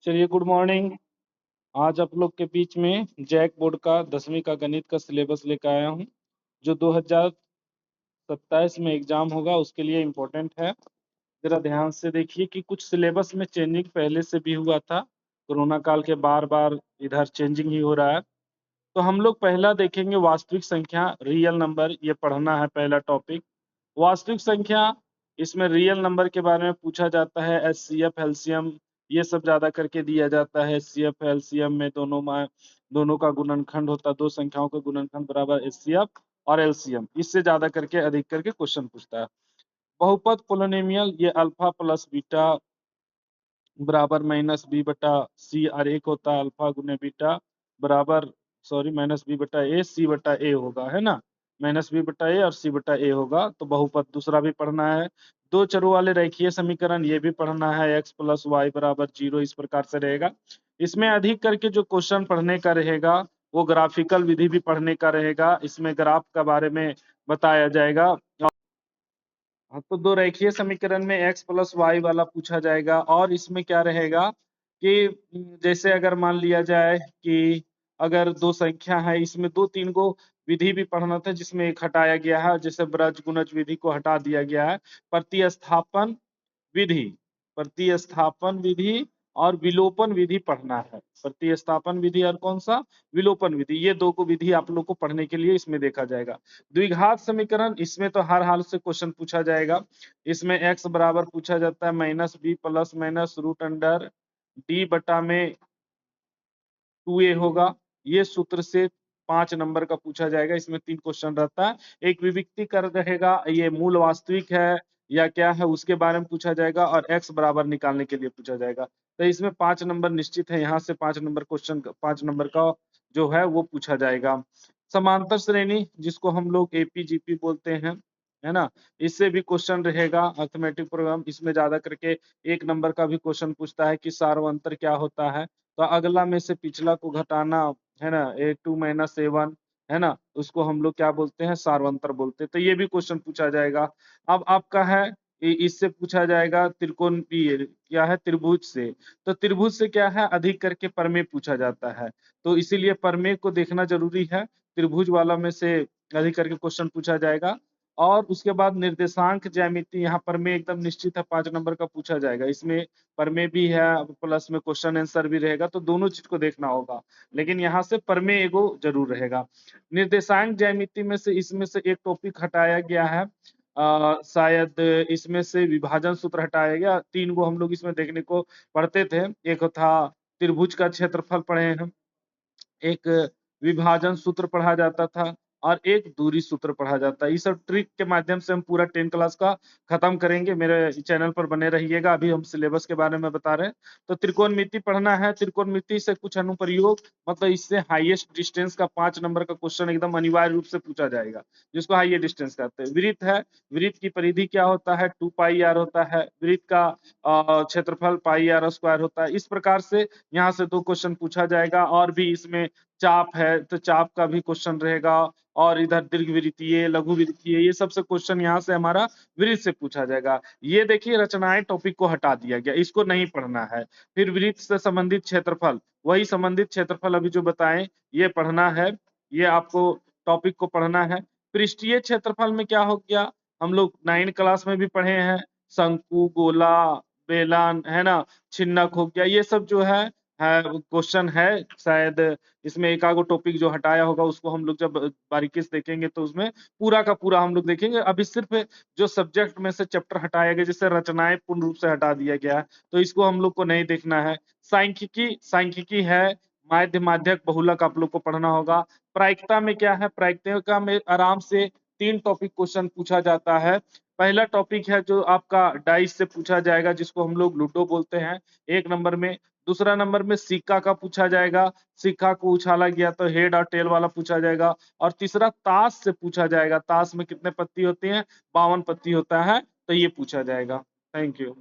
चलिए, good morning. आज आप लोग के बीच में जैक बोर्ड का 10वीं का गणित का सिलेबस लेकर आया हूँ, जो 2027 में एग्जाम होगा उसके लिए इम्पोर्टेंट है। जरा ध्यान से देखिए कि कुछ सिलेबस में चेंजिंग पहले से भी हुआ था। कोरोना काल के बार बार इधर चेंजिंग ही हो रहा है। तो हम लोग पहला देखेंगे वास्तविक संख्या, रियल नंबर। ये पढ़ना है पहला टॉपिक। वास्तविक संख्या, इसमें रियल नंबर के बारे में पूछा जाता है। एचसीएफ, एलसीएम, ये सब ज्यादा करके दिया जाता है। एचसीएफ एलसीएम में दोनों का गुणनखंड होता है। दो संख्याओं का गुणनखंड बराबर एचसीएफ और एलसीएम। इससे ज्यादा करके अधिक करके क्वेश्चन पूछता है। बहुपद पोलिनोमियल, ये अल्फा प्लस बीटा बराबर माइनस बी बटा सी और एक होता है अल्फा गुने बीटा बराबर माइनस बी बटा ए सी बटा ए होगा, है ना। माइनस बी बटा ए और सी बटा ए होगा। तो बहुपद दूसरा भी पढ़ना है। दो चरों वाले रेखीय समीकरण, ये भी पढ़ना है। एक्स प्लस वाई बराबर 0, इस प्रकार से रहेगा। इसमें अधिक करके जो क्वेश्चन पढ़ने का रहेगा वो ग्राफिकल विधि भी पढ़ने का रहेगा। इसमें ग्राफ के बारे में बताया जाएगा। हाँ, तो दो रेखीय समीकरण में x प्लस वाई वाला पूछा जाएगा। और इसमें क्या रहेगा कि जैसे अगर मान लिया जाए कि अगर दो संख्या है, इसमें दो तीन को विधि भी पढ़ना था जिसमें एक हटाया गया है। जैसे ब्रज गुणज विधि को हटा दिया गया है। प्रतिस्थापन विधि, प्रतिस्थापन विधि और विलोपन विधि पढ़ना है। प्रतिस्थापन विधि और कौन सा, विलोपन विधि, ये दो को विधि आप लोग को पढ़ने के लिए इसमें देखा जाएगा। द्विघात समीकरण, इसमें तो हर हाल से क्वेश्चन पूछा जाएगा। इसमें x बराबर पूछा जाता है minus B plus minus root under D बटा में 2a होगा। ये सूत्र से 5 नंबर का पूछा जाएगा। इसमें 3 क्वेश्चन रहता है। एक विविक्तीकरण रहेगा, ये मूल वास्तविक है या क्या है उसके बारे में पूछा जाएगा। और x बराबर निकालने के लिए पूछा जाएगा। तो इसमें 5 नंबर निश्चित है। यहाँ से 5 नंबर क्वेश्चन, 5 नंबर का जो है वो पूछा जाएगा। समांतर श्रेणी, जिसको हम लोग एपीजीपी बोलते हैं, है ना, इससे भी क्वेश्चन रहेगा। अर्थमेटिक प्रोग्राम, इसमें ज्यादा करके 1 नंबर का भी क्वेश्चन पूछता है कि सार्वंतर क्या होता है। तो अगला में से पिछला को घटाना, है ना, A2 माइनस A1, है ना, उसको हम लोग क्या बोलते हैं, सार्वंतर बोलते हैं। तो ये भी क्वेश्चन पूछा जाएगा। अब आपका है इससे पूछा जाएगा त्रिकोण क्या है, त्रिभुज से। तो त्रिभुज से क्या है, अधिक करके प्रमेय पूछा जाता है। तो इसीलिए प्रमेय को देखना जरूरी है। त्रिभुज वाला में से अधिक करके क्वेश्चन पूछा जाएगा। और उसके बाद निर्देशांक ज्यामिति, यहाँ प्रमेय एकदम निश्चित है, 5 नंबर का पूछा जाएगा। इसमें प्रमेय भी है प्लस में क्वेश्चन आंसर भी रहेगा। तो दोनों चीज को देखना होगा, लेकिन यहाँ से प्रमेय एगो जरूर रहेगा। निर्देशांक ज्यामिति में से इसमें से एक टॉपिक हटाया गया है। शायद इसमें से विभाजन सूत्र हटाया गया। 3 को हम लोग इसमें देखने को पढ़ते थे। एक था त्रिभुज का क्षेत्रफल पढ़े हैं, एक विभाजन सूत्र पढ़ा जाता था और एक दूरी सूत्र पढ़ा जाता है। ये सब ट्रिक के माध्यम से हम पूरा 10 क्लास का खत्म करेंगे। मेरे चैनल पर बने रहिएगा। अभी हम सिलेबस के बारे में बता रहे हैं। तो त्रिकोणमिति पढ़ना है। त्रिकोणमिति से कुछ अनुप्रयोग, मतलब इससे हाईएस्ट डिस्टेंस का 5 नंबर का क्वेश्चन एकदम अनिवार्य रूप से पूछा जाएगा, जिसको हाईएस्ट डिस्टेंस कहते हैं। वृत्त है, वृत्त की परिधि क्या होता है, 2 पाई आर होता है। वृत्त का क्षेत्रफल पाई आर स्क्वायर होता है। इस प्रकार से यहाँ से 2 क्वेश्चन पूछा जाएगा। और भी इसमें चाप है, तो चाप का भी क्वेश्चन रहेगा। और इधर दीर्घवृत्तीय, लघुवृत्तीय, ये सबसे क्वेश्चन यहाँ से हमारा वृत्त से पूछा जाएगा। ये देखिए रचनाएं टॉपिक को हटा दिया गया, इसको नहीं पढ़ना है। फिर वृत्त से संबंधित क्षेत्रफल, वही संबंधित क्षेत्रफल अभी जो बताएं ये पढ़ना है। ये आपको टॉपिक को पढ़ना है। पृष्ठीय क्षेत्रफल में क्या हो गया, हम लोग 9 क्लास में भी पढ़े हैं। शंकु, गोला, बेलन, है ना, छिन्नक हो गया, ये सब जो है क्वेश्चन है। शायद इसमें एक आगो टॉपिक जो हटाया होगा उसको हम लोग जब बारीकी से देखेंगे तो उसमें पूरा का पूरा हम लोग देखेंगे। अभी सिर्फ जो सब्जेक्ट में से चैप्टर हटाया गया, जैसे रचनाएं पूर्ण रूप से हटा दिया गया है, तो इसको हम लोग को नहीं देखना है। सांख्यिकी, सांख्यिकी है, माध्य माध्यक बहुलक आप लोग को पढ़ना होगा। प्रायिकता में क्या है, प्रायिकता में आराम से 3 टॉपिक क्वेश्चन पूछा जाता है। पहला टॉपिक है जो आपका डाइस से पूछा जाएगा, जिसको हम लोग लूडो बोलते हैं, 1 नंबर में। दूसरा नंबर में सिक्का का पूछा जाएगा, सिक्का को उछाला गया तो हेड और टेल वाला पूछा जाएगा। और तीसरा ताश से पूछा जाएगा, ताश में कितने पत्ती होती हैं, 52 पत्ती होता है, तो ये पूछा जाएगा। Thank you.